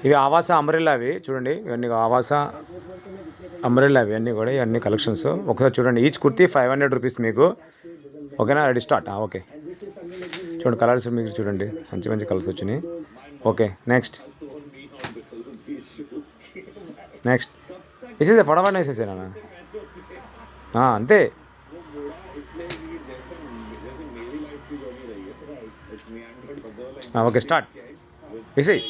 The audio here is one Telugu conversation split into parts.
ఇవి ఆవాస అంబ్రెల్లా అవి చూడండి, ఇవన్నీ ఆవాస అంబ్రెల్లా ఇవన్నీ కూడా, ఇవన్నీ కలెక్షన్స్ ఒకసారి చూడండి. ఈచ్ కుర్తీ 500 రూపీస్ మీకు. ఓకేనా, రెడీ స్టార్ట్. ఓకే చూడండి, కలర్స్ మీకు చూడండి, మంచి మంచి కలర్స్ వచ్చినాయి. ఓకే నెక్స్ట్ నెక్స్ట్ వేసేసే, పడవని వేసేసేనా అంతే. ఓకే స్టార్ట్, వేసేయి,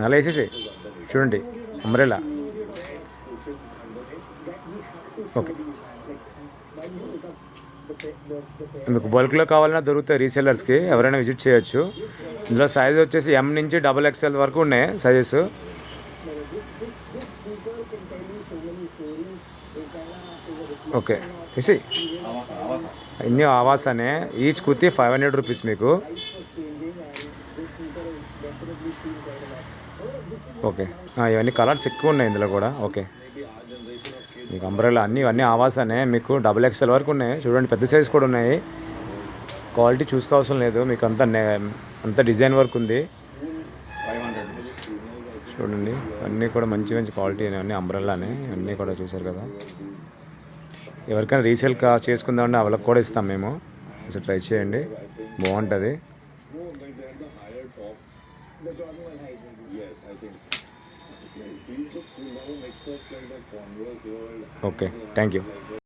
అలా వేసేసి చూడండి అంబ్రెల్లా. ఓకే, మీకు బల్క్లో కావాలన్నా దొరుకుతాయి రీసెల్లర్స్కి, ఎవరైనా విజిట్ చేయొచ్చు. ఇందులో సైజ్ వచ్చేసి M నుంచి XXL వరకు ఉన్నాయి సైజెస్. ఓకే వేసి ఇన్ని ఆవాసానే, ఈచ్ కుర్తీ 500 రూపీస్ మీకు. ఓకే ఇవన్నీ కలర్స్ ఎక్కువ ఉన్నాయి ఇందులో కూడా. ఓకే మీకు అంబ్రెల్లా అన్నీ ఆవాసానే, మీకు XXL వరకు ఉన్నాయి చూడండి, పెద్ద సైజ్ కూడా ఉన్నాయి. క్వాలిటీ చూసుకోవాల్సిన లేదు, మీకు అంత డిజైన్ వర్క్ ఉంది చూడండి. అన్నీ కూడా మంచి మంచి క్వాలిటీ అన్నీ అంబ్రెల్లానే, అన్నీ కూడా చూసారు కదా. ఎవరికైనా రీసేల్ చేసుకుందామంటే వాళ్ళకి కూడా ఇస్తాం మేము, అసలు ట్రై చేయండి, బాగుంటుంది. Okay thank you.